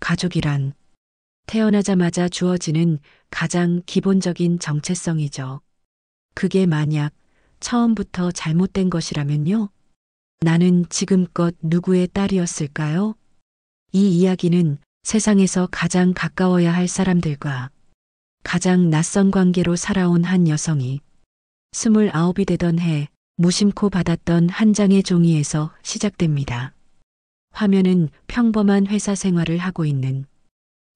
가족이란 태어나자마자 주어지는 가장 기본적인 정체성이죠. 그게 만약 처음부터 잘못된 것이라면요? 나는 지금껏 누구의 딸이었을까요? 이 이야기는 세상에서 가장 가까워야 할 사람들과 가장 낯선 관계로 살아온 한 여성이 29이 되던 해 무심코 받았던 한 장의 종이에서 시작됩니다. 화면은 평범한 회사 생활을 하고 있는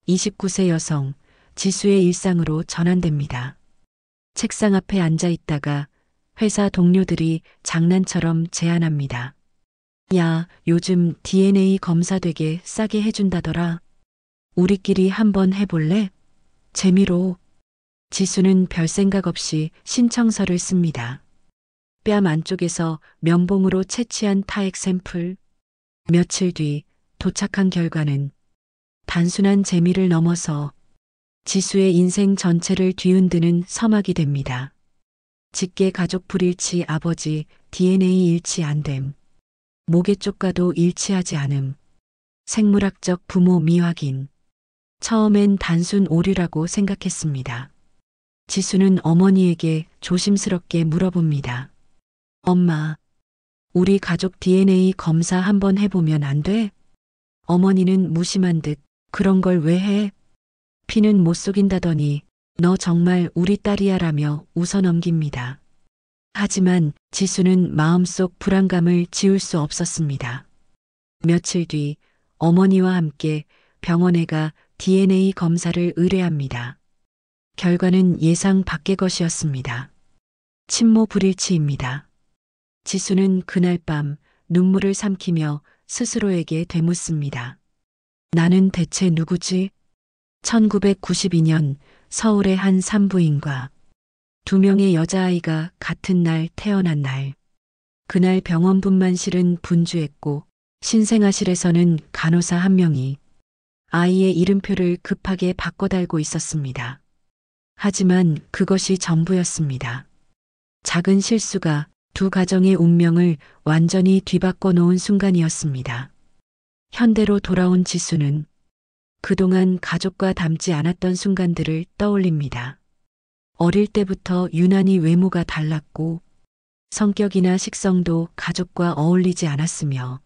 29세 여성 지수의 일상으로 전환됩니다. 책상 앞에 앉아 있다가 회사 동료들이 장난처럼 제안합니다. 야, 요즘 DNA 검사 되게 싸게 해준다더라. 우리끼리 한번 해볼래? 재미로. 지수는 별 생각 없이 신청서를 씁니다. 뺨 안쪽에서 면봉으로 채취한 타액 샘플. 며칠 뒤 도착한 결과는 단순한 재미를 넘어서 지수의 인생 전체를 뒤흔드는 서막이 됩니다. 직계 가족 불일치 아버지 DNA 일치 안 됨. 모계 쪽과도 일치하지 않음. 생물학적 부모 미확인. 처음엔 단순 오류라고 생각했습니다. 지수는 어머니에게 조심스럽게 물어봅니다. 엄마, 우리 가족 DNA 검사 한번 해보면 안 돼? 어머니는 무심한 듯 그런 걸 왜 해? 피는 못 속인다더니 너 정말 우리 딸이야라며 웃어넘깁니다. 하지만 지수는 마음속 불안감을 지울 수 없었습니다. 며칠 뒤 어머니와 함께 병원에 가 DNA 검사를 의뢰합니다. 결과는 예상 밖의 것이었습니다. 친모 불일치입니다. 지수는 그날 밤 눈물을 삼키며 스스로에게 되묻습니다. 나는 대체 누구지? 1992년 서울의 한 산부인과 2명의 여자아이가 같은 날 태어난 날. 그날 병원 분만실은 분주했고 신생아실에서는 간호사 한 명이 아이의 이름표를 급하게 바꿔 달고 있었습니다. 하지만 그것이 전부였습니다. 작은 실수가 두 가정의 운명을 완전히 뒤바꿔 놓은 순간이었습니다. 현대로 돌아온 지수는 그동안 가족과 닮지 않았던 순간들을 떠올립니다. 어릴 때부터 유난히 외모가 달랐고 성격이나 식성도 가족과 어울리지 않았으며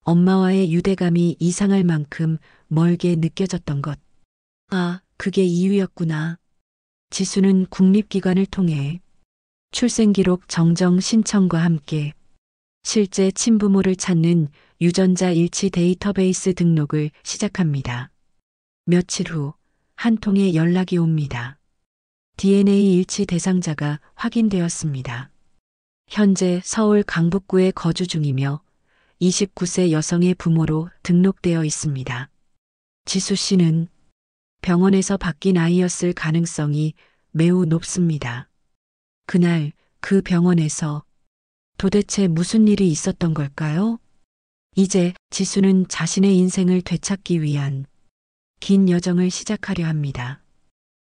엄마와의 유대감이 이상할 만큼 멀게 느껴졌던 것. 아, 그게 이유였구나. 지수는 국립기관을 통해 출생기록 정정 신청과 함께 실제 친부모를 찾는 유전자 일치 데이터베이스 등록을 시작합니다. 며칠 후 한 통의 연락이 옵니다. DNA 일치 대상자가 확인되었습니다. 현재 서울 강북구에 거주 중이며 29세 여성의 부모로 등록되어 있습니다. 지수 씨는 병원에서 바뀐 아이였을 가능성이 매우 높습니다. 그날 그 병원에서 도대체 무슨 일이 있었던 걸까요? 이제 지수는 자신의 인생을 되찾기 위한 긴 여정을 시작하려 합니다.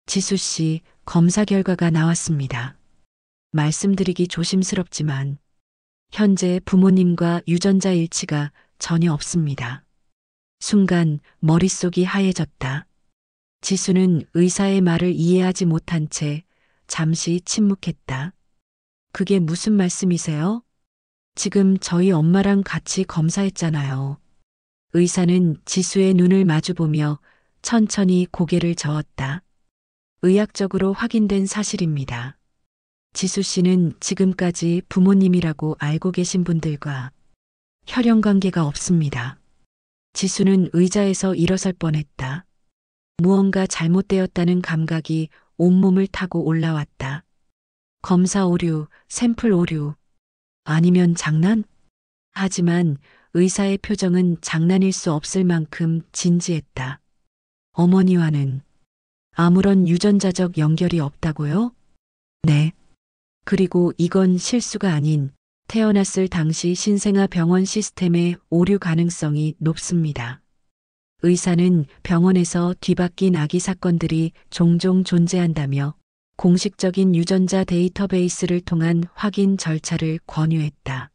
지수 씨, 검사 결과가 나왔습니다. 말씀드리기 조심스럽지만 현재 부모님과 유전자 일치가 전혀 없습니다. 순간 머릿속이 하얘졌다. 지수는 의사의 말을 이해하지 못한 채 잠시 침묵했다. 그게 무슨 말씀이세요? 지금 저희 엄마랑 같이 검사했잖아요. 의사는 지수의 눈을 마주보며 천천히 고개를 저었다. 의학적으로 확인된 사실입니다. 지수 씨는 지금까지 부모님이라고 알고 계신 분들과 혈연 관계가 없습니다. 지수는 의자에서 일어설 뻔했다. 무언가 잘못되었다는 감각이 온몸을 타고 올라왔다. 검사 오류, 샘플 오류, 아니면 장난? 하지만 의사의 표정은 장난일 수 없을 만큼 진지했다. 어머니와는 아무런 유전자적 연결이 없다고요? 네. 그리고 이건 실수가 아닌 태어났을 당시 신생아 병원 시스템의 오류 가능성이 높습니다. 의사는 병원에서 뒤바뀐 아기 사건들이 종종 존재한다며 공식적인 유전자 데이터베이스를 통한 확인 절차를 권유했다.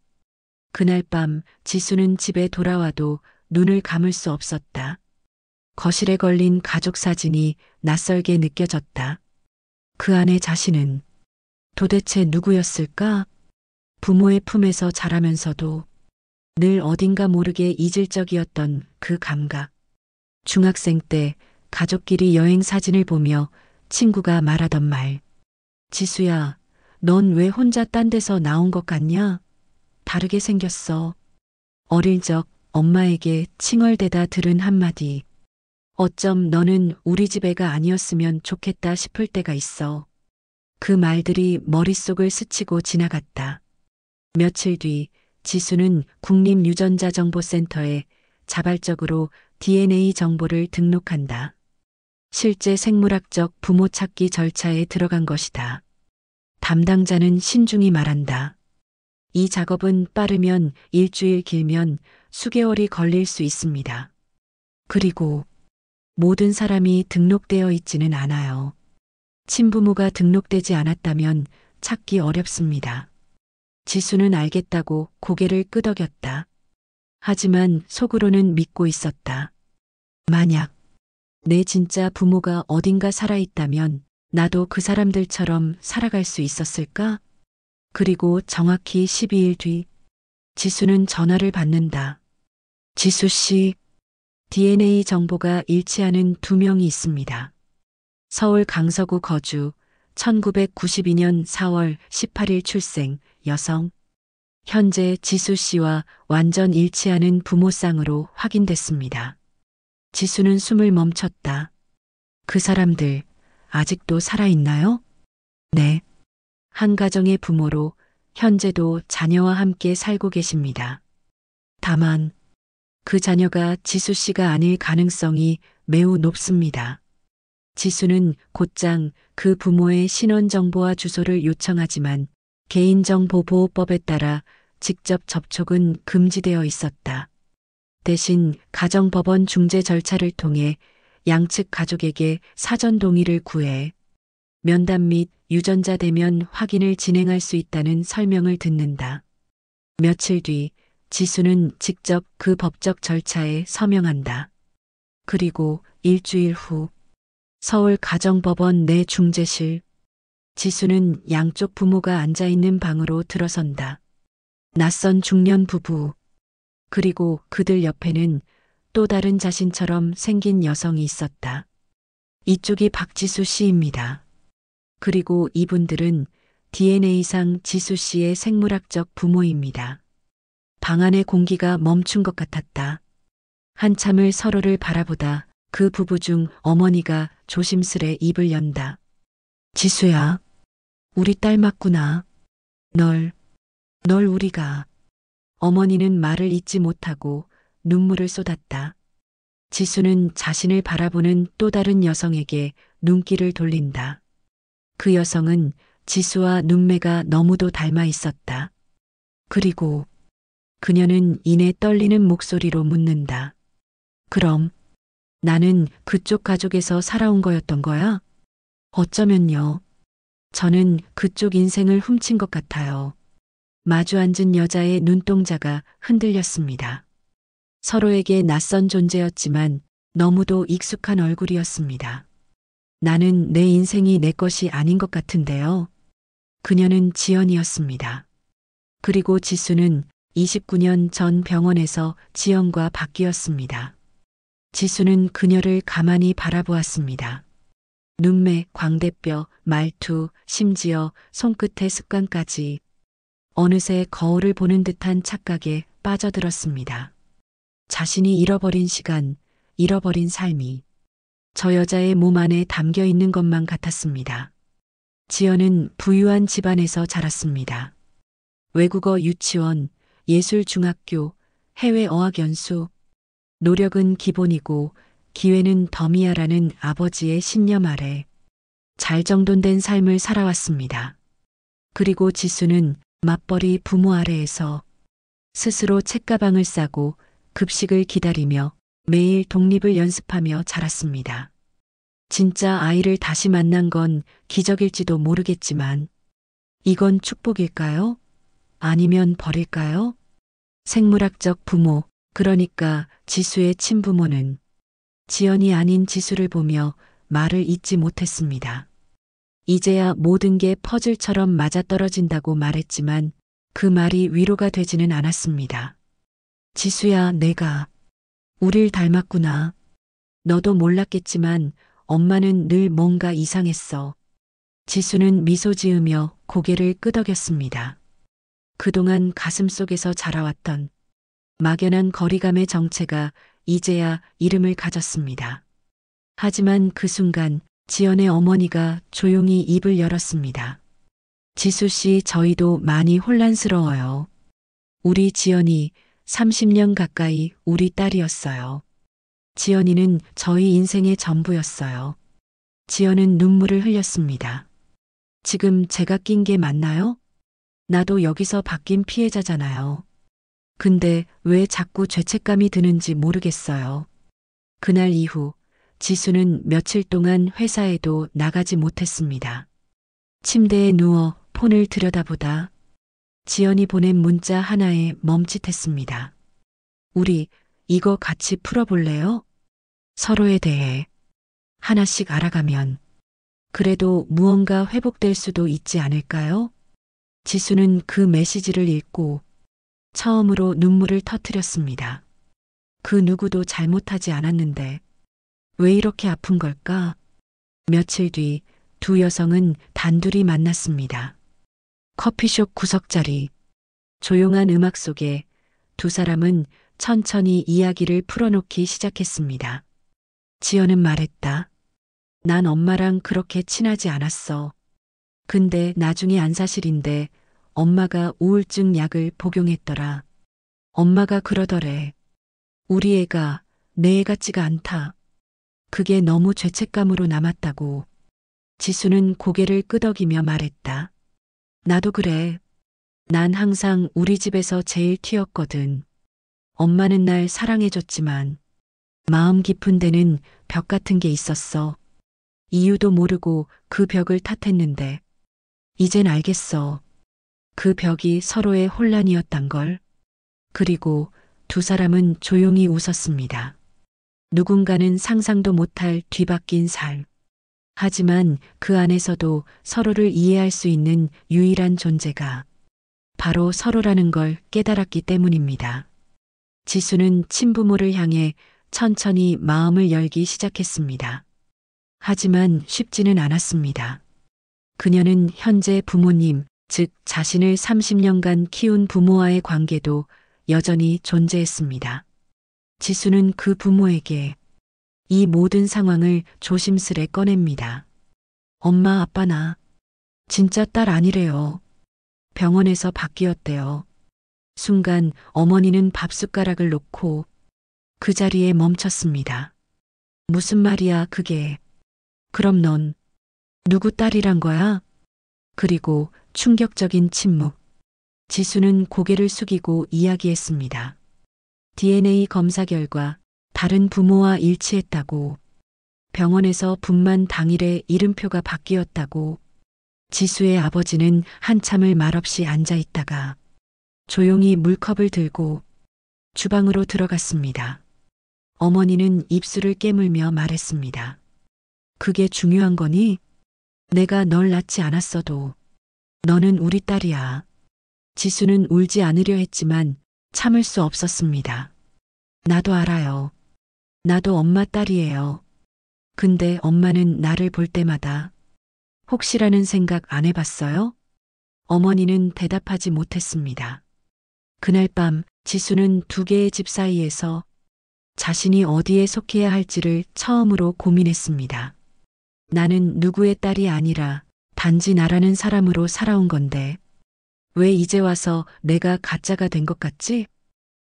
그날 밤 지수는 집에 돌아와도 눈을 감을 수 없었다. 거실에 걸린 가족 사진이 낯설게 느껴졌다. 그 안에 자신은 도대체 누구였을까? 부모의 품에서 자라면서도 늘 어딘가 모르게 이질적이었던 그 감각. 중학생 때 가족끼리 여행 사진을 보며 친구가 말하던 말. 지수야, 넌 왜 혼자 딴 데서 나온 것 같냐? 다르게 생겼어. 어릴 적 엄마에게 칭얼대다 들은 한마디. 어쩜 너는 우리 집 애가 아니었으면 좋겠다 싶을 때가 있어. 그 말들이 머릿속을 스치고 지나갔다. 며칠 뒤 지수는 국립유전자정보센터에 자발적으로 DNA 정보를 등록한다. 실제 생물학적 부모 찾기 절차에 들어간 것이다. 담당자는 신중히 말한다. 이 작업은 빠르면 일주일, 길면 수개월이 걸릴 수 있습니다. 그리고 모든 사람이 등록되어 있지는 않아요. 친부모가 등록되지 않았다면 찾기 어렵습니다. 지수는 알겠다고 고개를 끄덕였다. 하지만 속으로는 믿고 있었다. 만약 내 진짜 부모가 어딘가 살아있다면 나도 그 사람들처럼 살아갈 수 있었을까? 그리고 정확히 12일 뒤 지수는 전화를 받는다. 지수 씨, DNA 정보가 일치하는 2명이 있습니다. 서울 강서구 거주, 1992년 4월 18일 출생, 여성. 현재 지수 씨와 완전 일치하는 부모쌍으로 확인됐습니다. 지수는 숨을 멈췄다. 그 사람들 아직도 살아있나요? 네. 한 가정의 부모로 현재도 자녀와 함께 살고 계십니다. 다만 그 자녀가 지수 씨가 아닐 가능성이 매우 높습니다. 지수는 곧장 그 부모의 신원정보와 주소를 요청하지만 개인정보보호법에 따라 직접 접촉은 금지되어 있었다. 대신 가정법원 중재 절차를 통해 양측 가족에게 사전 동의를 구해 면담 및 유전자 대면 확인을 진행할 수 있다는 설명을 듣는다. 며칠 뒤 지수는 직접 그 법적 절차에 서명한다. 그리고 일주일 후 서울 가정법원 내 중재실. 지수는 양쪽 부모가 앉아있는 방으로 들어선다. 낯선 중년 부부. 그리고 그들 옆에는 또 다른 자신처럼 생긴 여성이 있었다. 이쪽이 박지수 씨입니다. 그리고 이분들은 DNA상 지수 씨의 생물학적 부모입니다. 방 안의 공기가 멈춘 것 같았다. 한참을 서로를 바라보다 그 부부 중 어머니가 조심스레 입을 연다. 지수야, 우리 딸 맞구나. 널 우리가. 어머니는 말을 잇지 못하고 눈물을 쏟았다. 지수는 자신을 바라보는 또 다른 여성에게 눈길을 돌린다. 그 여성은 지수와 눈매가 너무도 닮아 있었다. 그리고 그녀는 이내 떨리는 목소리로 묻는다. 그럼 나는 그쪽 가족에서 살아온 거였던 거야? 어쩌면요. 저는 그쪽 인생을 훔친 것 같아요. 마주 앉은 여자의 눈동자가 흔들렸습니다. 서로에게 낯선 존재였지만 너무도 익숙한 얼굴이었습니다. 나는 내 인생이 내 것이 아닌 것 같은데요. 그녀는 지연이었습니다. 그리고 지수는 29년 전 병원에서 지연과 바뀌었습니다. 지수는 그녀를 가만히 바라보았습니다. 눈매, 광대뼈, 말투, 심지어 손끝의 습관까지 어느새 거울을 보는 듯한 착각에 빠져들었습니다. 자신이 잃어버린 시간, 잃어버린 삶이 저 여자의 몸 안에 담겨 있는 것만 같았습니다. 지연은 부유한 집안에서 자랐습니다. 외국어 유치원, 예술중학교, 해외 어학연수, 노력은 기본이고 기회는 덤이야라는 아버지의 신념 아래 잘 정돈된 삶을 살아왔습니다. 그리고 지수는 맞벌이 부모 아래에서 스스로 책가방을 싸고 급식을 기다리며 매일 독립을 연습하며 자랐습니다. 진짜 아이를 다시 만난 건 기적일지도 모르겠지만 이건 축복일까요? 아니면 벌일까요? 생물학적 부모, 그러니까 지수의 친부모는 지연이 아닌 지수를 보며 말을 잇지 못했습니다. 이제야 모든 게 퍼즐처럼 맞아떨어진다고 말했지만 그 말이 위로가 되지는 않았습니다. 지수야, 내가 우릴 닮았구나. 너도 몰랐겠지만 엄마는 늘 뭔가 이상했어. 지수는 미소 지으며 고개를 끄덕였습니다. 그동안 가슴속에서 자라왔던 막연한 거리감의 정체가 이제야 이름을 가졌습니다. 하지만 그 순간 지연의 어머니가 조용히 입을 열었습니다. 지수 씨, 저희도 많이 혼란스러워요. 우리 지연이 30년 가까이 우리 딸이었어요. 지연이는 저희 인생의 전부였어요. 지연은 눈물을 흘렸습니다. 지금 제가 낀 게 맞나요? 나도 여기서 바뀐 피해자잖아요. 근데 왜 자꾸 죄책감이 드는지 모르겠어요. 그날 이후 지수는 며칠 동안 회사에도 나가지 못했습니다. 침대에 누워 폰을 들여다보다 지연이 보낸 문자 하나에 멈칫했습니다. 우리 이거 같이 풀어볼래요? 서로에 대해 하나씩 알아가면 그래도 무언가 회복될 수도 있지 않을까요? 지수는 그 메시지를 읽고 처음으로 눈물을 터뜨렸습니다. 그 누구도 잘못하지 않았는데 왜 이렇게 아픈 걸까? 며칠 뒤 두 여성은 단둘이 만났습니다. 커피숍 구석자리. 조용한 음악 속에 두 사람은 천천히 이야기를 풀어놓기 시작했습니다. 지연은 말했다. 난 엄마랑 그렇게 친하지 않았어. 근데 나중에 안 사실인데 엄마가 우울증 약을 복용했더라. 엄마가 그러더래. 우리 애가 내 애 같지가 않다. 그게 너무 죄책감으로 남았다고. 지수는 고개를 끄덕이며 말했다. 나도 그래. 난 항상 우리 집에서 제일 튀었거든. 엄마는 날 사랑해줬지만 마음 깊은 데는 벽 같은 게 있었어. 이유도 모르고 그 벽을 탓했는데 이젠 알겠어. 그 벽이 서로의 혼란이었단 걸. 그리고 두 사람은 조용히 웃었습니다. 누군가는 상상도 못할 뒤바뀐 삶. 하지만 그 안에서도 서로를 이해할 수 있는 유일한 존재가 바로 서로라는 걸 깨달았기 때문입니다. 지수는 친부모를 향해 천천히 마음을 열기 시작했습니다. 하지만 쉽지는 않았습니다. 그녀는 현재 부모님, 즉 자신을 30년간 키운 부모와의 관계도 여전히 존재했습니다. 지수는 그 부모에게 이 모든 상황을 조심스레 꺼냅니다. 엄마, 아빠, 나 진짜 딸 아니래요. 병원에서 바뀌었대요. 순간 어머니는 밥숟가락을 놓고 그 자리에 멈췄습니다. 무슨 말이야, 그게. 그럼 넌 누구 딸이란 거야? 그리고 충격적인 침묵. 지수는 고개를 숙이고 이야기했습니다. DNA 검사 결과 다른 부모와 일치했다고. 병원에서 분만 당일에 이름표가 바뀌었다고. 지수의 아버지는 한참을 말없이 앉아 있다가 조용히 물컵을 들고 주방으로 들어갔습니다. 어머니는 입술을 깨물며 말했습니다. 그게 중요한 거니? 내가 널 낳지 않았어도 너는 우리 딸이야. 지수는 울지 않으려 했지만 참을 수 없었습니다. 나도 알아요. 나도 엄마 딸이에요. 근데 엄마는 나를 볼 때마다 혹시라는 생각 안 해봤어요? 어머니는 대답하지 못했습니다. 그날 밤 지수는 두 개의 집 사이에서 자신이 어디에 속해야 할지를 처음으로 고민했습니다. 나는 누구의 딸이 아니라 단지 나라는 사람으로 살아온 건데 왜 이제 와서 내가 가짜가 된 것 같지?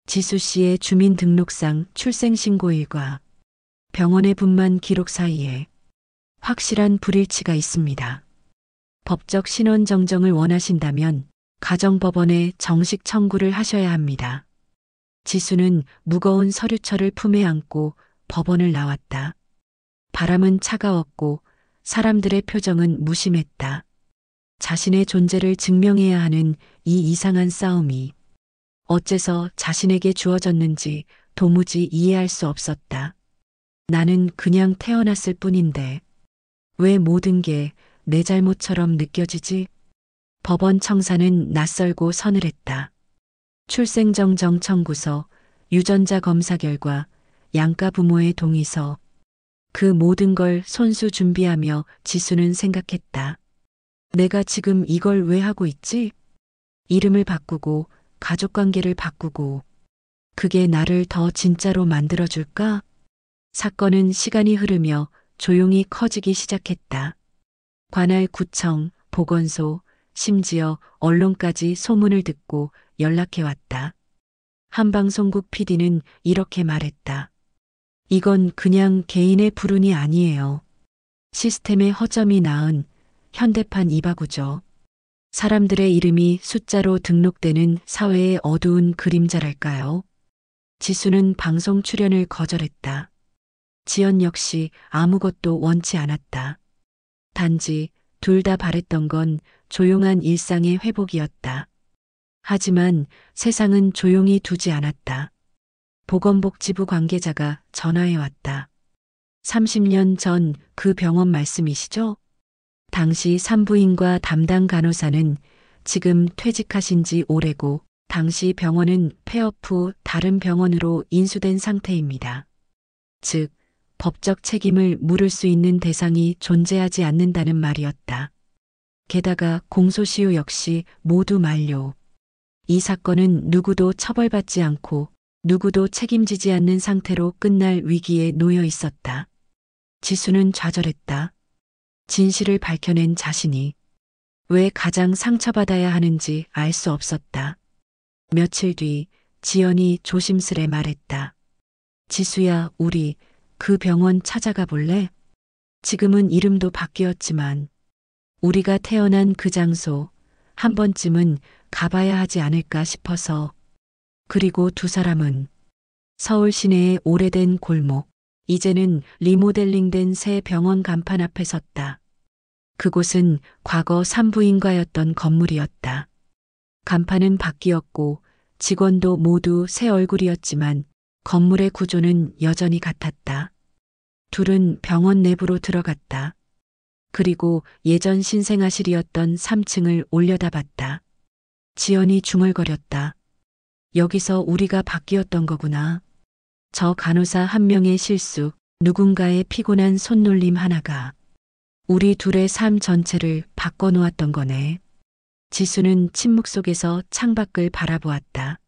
지수 씨의 주민등록상 출생신고일과 병원의 분만 기록 사이에 확실한 불일치가 있습니다. 법적 신원 정정을 원하신다면 가정법원에 정식 청구를 하셔야 합니다. 지수는 무거운 서류철을 품에 안고 법원을 나왔다. 바람은 차가웠고 사람들의 표정은 무심했다. 자신의 존재를 증명해야 하는 이 이상한 싸움이 어째서 자신에게 주어졌는지 도무지 이해할 수 없었다. 나는 그냥 태어났을 뿐인데 왜 모든 게 내 잘못처럼 느껴지지? 법원 청사는 낯설고 서늘했다. 출생정정 청구서, 유전자 검사 결과, 양가 부모의 동의서, 그 모든 걸 손수 준비하며 지수는 생각했다. 내가 지금 이걸 왜 하고 있지? 이름을 바꾸고, 가족관계를 바꾸고, 그게 나를 더 진짜로 만들어줄까? 사건은 시간이 흐르며 조용히 커지기 시작했다. 관할 구청, 보건소, 심지어 언론까지 소문을 듣고 연락해왔다. 한방송국 PD는 이렇게 말했다. 이건 그냥 개인의 불운이 아니에요. 시스템의 허점이 낳은 현대판 이바구죠. 사람들의 이름이 숫자로 등록되는 사회의 어두운 그림자랄까요? 지수는 방송 출연을 거절했다. 지연 역시 아무것도 원치 않았다. 단지 둘 다 바랬던 건 조용한 일상의 회복이었다. 하지만 세상은 조용히 두지 않았다. 보건복지부 관계자가 전화해 왔다. 30년 전 그 병원 말씀이시죠? 당시 산부인과 담당 간호사는 지금 퇴직하신 지 오래고 당시 병원은 폐업 후 다른 병원으로 인수된 상태입니다. 즉, 법적 책임을 물을 수 있는 대상이 존재하지 않는다는 말이었다. 게다가 공소시효 역시 모두 만료. 이 사건은 누구도 처벌받지 않고 누구도 책임지지 않는 상태로 끝날 위기에 놓여 있었다. 지수는 좌절했다. 진실을 밝혀낸 자신이 왜 가장 상처받아야 하는지 알 수 없었다. 며칠 뒤 지연이 조심스레 말했다. 지수야, 우리 그 병원 찾아가 볼래? 지금은 이름도 바뀌었지만 우리가 태어난 그 장소 한 번쯤은 가봐야 하지 않을까 싶어서. 그리고 두 사람은 서울 시내의 오래된 골목, 이제는 리모델링된 새 병원 간판 앞에 섰다. 그곳은 과거 산부인과였던 건물이었다. 간판은 바뀌었고 직원도 모두 새 얼굴이었지만 건물의 구조는 여전히 같았다. 둘은 병원 내부로 들어갔다. 그리고 예전 신생아실이었던 3층을 올려다봤다. 지연이 중얼거렸다. 여기서 우리가 바뀌었던 거구나. 저 간호사 한 명의 실수, 누군가의 피곤한 손놀림 하나가 우리 둘의 삶 전체를 바꿔놓았던 거네. 지수는 침묵 속에서 창밖을 바라보았다.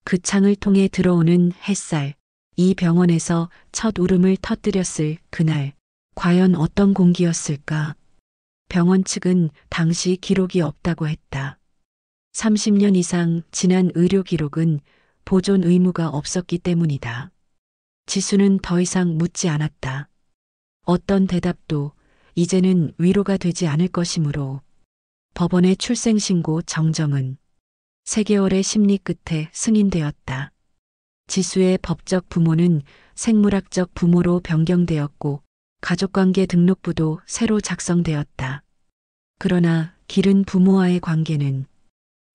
그 창을 통해 들어오는 햇살, 이 병원에서 첫 울음을 터뜨렸을 그날, 과연 어떤 공기였을까? 병원 측은 당시 기록이 없다고 했다. 30년 이상 지난 의료 기록은 보존 의무가 없었기 때문이다. 지수는 더 이상 묻지 않았다. 어떤 대답도 이제는 위로가 되지 않을 것이므로 법원의 출생신고 정정은 3개월의 심리 끝에 승인되었다. 지수의 법적 부모는 생물학적 부모로 변경되었고 가족관계 등록부도 새로 작성되었다. 그러나 기른 부모와의 관계는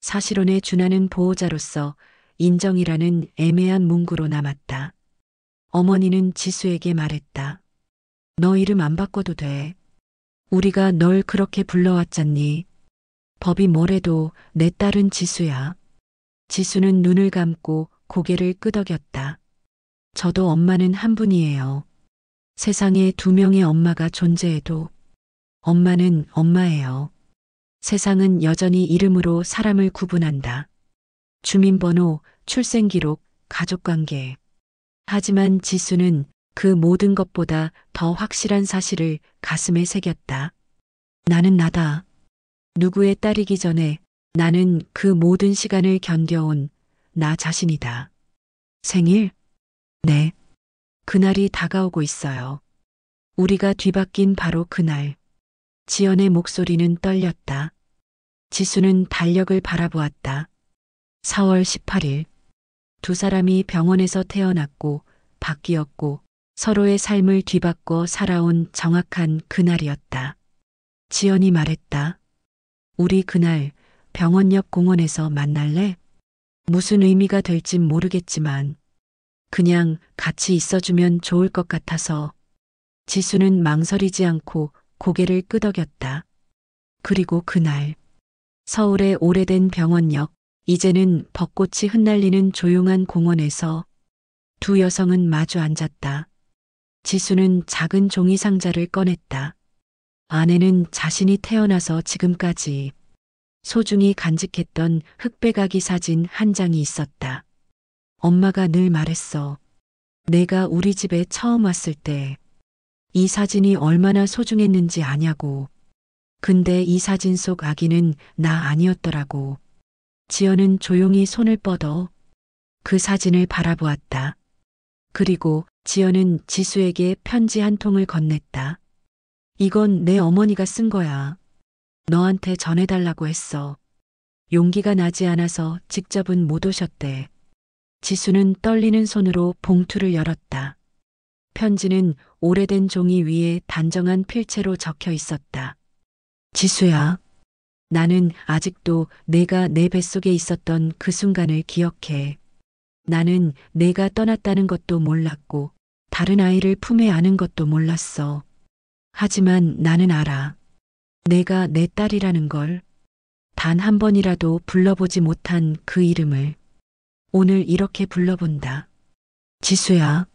사실혼에 준하는 보호자로서 인정이라는 애매한 문구로 남았다. 어머니는 지수에게 말했다. 너 이름 안 바꿔도 돼. 우리가 널 그렇게 불러왔잖니. 법이 뭐래도 내 딸은 지수야. 지수는 눈을 감고 고개를 끄덕였다. 저도 엄마는 한 분이에요. 세상에 2명의 엄마가 존재해도 엄마는 엄마예요. 세상은 여전히 이름으로 사람을 구분한다. 주민번호, 출생기록, 가족관계. 하지만 지수는 그 모든 것보다 더 확실한 사실을 가슴에 새겼다. 나는 나다. 누구의 딸이기 전에 나는 그 모든 시간을 견뎌온 나 자신이다. 생일? 네. 그날이 다가오고 있어요. 우리가 뒤바뀐 바로 그날. 지연의 목소리는 떨렸다. 지수는 달력을 바라보았다. 4월 18일. 두 사람이 병원에서 태어났고 바뀌었고 서로의 삶을 뒤바꿔 살아온 정확한 그날이었다. 지연이 말했다. 우리 그날 병원 옆 공원에서 만날래? 무슨 의미가 될진 모르겠지만 그냥 같이 있어주면 좋을 것 같아서. 지수는 망설이지 않고 고개를 끄덕였다. 그리고 그날 서울의 오래된 병원역, 이제는 벚꽃이 흩날리는 조용한 공원에서 두 여성은 마주 앉았다. 지수는 작은 종이 상자를 꺼냈다. 안에는 자신이 태어나서 지금까지 소중히 간직했던 흑백아기 사진 한 장이 있었다. 엄마가 늘 말했어. 내가 우리 집에 처음 왔을 때 이 사진이 얼마나 소중했는지 아냐고. 근데 이 사진 속 아기는 나 아니었더라고. 지연은 조용히 손을 뻗어 그 사진을 바라보았다. 그리고 지연은 지수에게 편지 한 통을 건넸다. 이건 내 어머니가 쓴 거야. 너한테 전해달라고 했어. 용기가 나지 않아서 직접은 못 오셨대. 지수는 떨리는 손으로 봉투를 열었다. 편지는 오래된 종이 위에 단정한 필체로 적혀 있었다. 지수야, 나는 아직도 내가 내 뱃속에 있었던 그 순간을 기억해. 나는 내가 떠났다는 것도 몰랐고, 다른 아이를 품에 안은 것도 몰랐어. 하지만 나는 알아. 내가 내 딸이라는 걸. 단 한 번이라도 불러보지 못한 그 이름을 오늘 이렇게 불러본다. 지수야,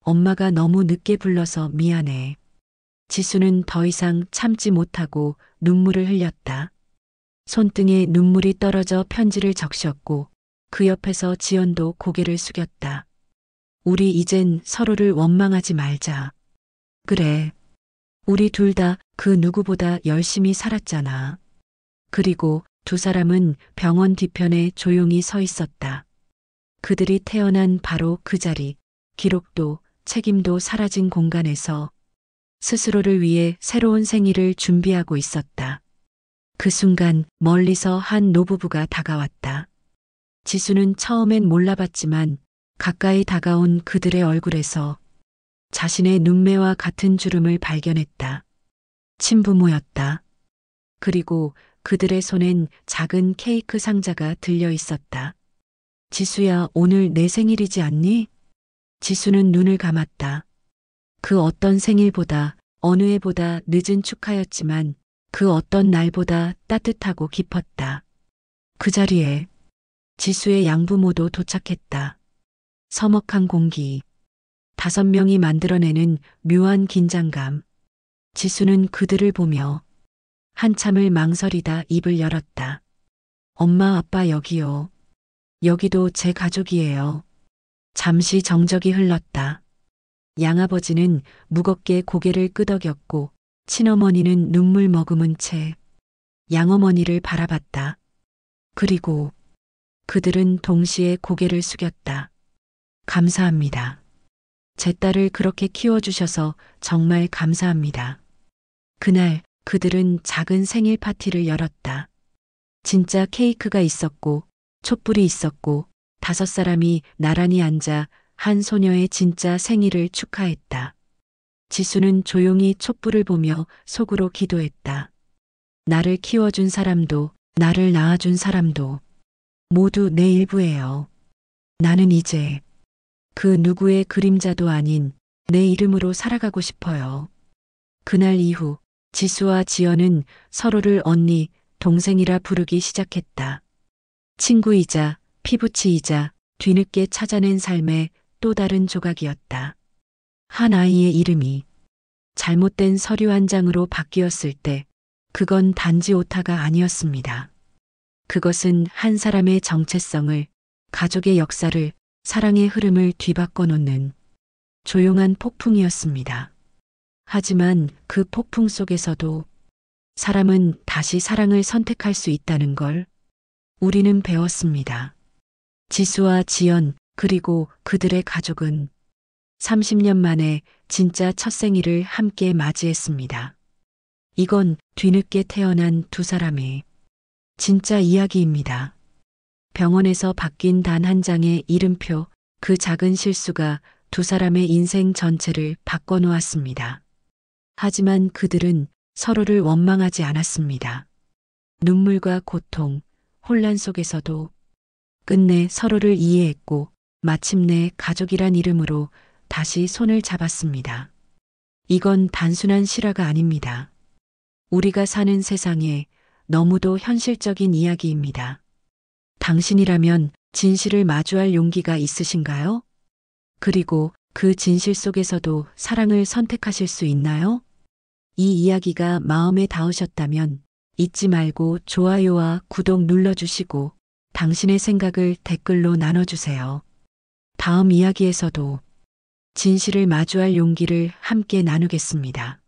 엄마가 너무 늦게 불러서 미안해. 지수는 더 이상 참지 못하고 눈물을 흘렸다. 손등에 눈물이 떨어져 편지를 적셨고 그 옆에서 지연도 고개를 숙였다. 우리 이젠 서로를 원망하지 말자. 그래. 우리 둘 다 그 누구보다 열심히 살았잖아. 그리고 두 사람은 병원 뒤편에 조용히 서 있었다. 그들이 태어난 바로 그 자리, 기록도 책임도 사라진 공간에서 스스로를 위해 새로운 생일을 준비하고 있었다. 그 순간 멀리서 한 노부부가 다가왔다. 지수는 처음엔 몰라봤지만 가까이 다가온 그들의 얼굴에서 자신의 눈매와 같은 주름을 발견했다. 친부모였다. 그리고 그들의 손엔 작은 케이크 상자가 들려 있었다. 지수야, 오늘 내 생일이지 않니? 지수는 눈을 감았다. 그 어떤 생일보다 어느 해보다 늦은 축하였지만 그 어떤 날보다 따뜻하고 깊었다. 그 자리에 지수의 양부모도 도착했다. 서먹한 공기. 5명이 만들어내는 묘한 긴장감. 지수는 그들을 보며 한참을 망설이다 입을 열었다. 엄마, 아빠 여기요. 여기도 제 가족이에요. 잠시 정적이 흘렀다. 양아버지는 무겁게 고개를 끄덕였고 친어머니는 눈물 머금은 채 양어머니를 바라봤다. 그리고 그들은 동시에 고개를 숙였다. 감사합니다. 제 딸을 그렇게 키워주셔서 정말 감사합니다. 그날 그들은 작은 생일 파티를 열었다. 진짜 케이크가 있었고 촛불이 있었고 5사람이 나란히 앉아 한 소녀의 진짜 생일을 축하했다. 지수는 조용히 촛불을 보며 속으로 기도했다. 나를 키워준 사람도 나를 낳아준 사람도 모두 내 일부예요. 나는 이제 그 누구의 그림자도 아닌 내 이름으로 살아가고 싶어요. 그날 이후 지수와 지연은 서로를 언니, 동생이라 부르기 시작했다. 친구이자 피부치이자 뒤늦게 찾아낸 삶의 또 다른 조각이었다. 한 아이의 이름이 잘못된 서류 한 장으로 바뀌었을 때 그건 단지 오타가 아니었습니다. 그것은 한 사람의 정체성을, 가족의 역사를, 사랑의 흐름을 뒤바꿔 놓는 조용한 폭풍이었습니다. 하지만 그 폭풍 속에서도 사람은 다시 사랑을 선택할 수 있다는 걸 우리는 배웠습니다. 지수와 지연 그리고 그들의 가족은 30년 만에 진짜 첫 생일을 함께 맞이했습니다. 이건 뒤늦게 태어난 두 사람의 진짜 이야기입니다. 병원에서 바뀐 단 한 장의 이름표, 그 작은 실수가 두 사람의 인생 전체를 바꿔놓았습니다. 하지만 그들은 서로를 원망하지 않았습니다. 눈물과 고통, 혼란 속에서도 끝내 서로를 이해했고 마침내 가족이란 이름으로 다시 손을 잡았습니다. 이건 단순한 실화가 아닙니다. 우리가 사는 세상에 너무도 현실적인 이야기입니다. 당신이라면 진실을 마주할 용기가 있으신가요? 그리고 그 진실 속에서도 사랑을 선택하실 수 있나요? 이 이야기가 마음에 닿으셨다면 잊지 말고 좋아요와 구독 눌러주시고 당신의 생각을 댓글로 나눠주세요. 다음 이야기에서도 진실을 마주할 용기를 함께 나누겠습니다.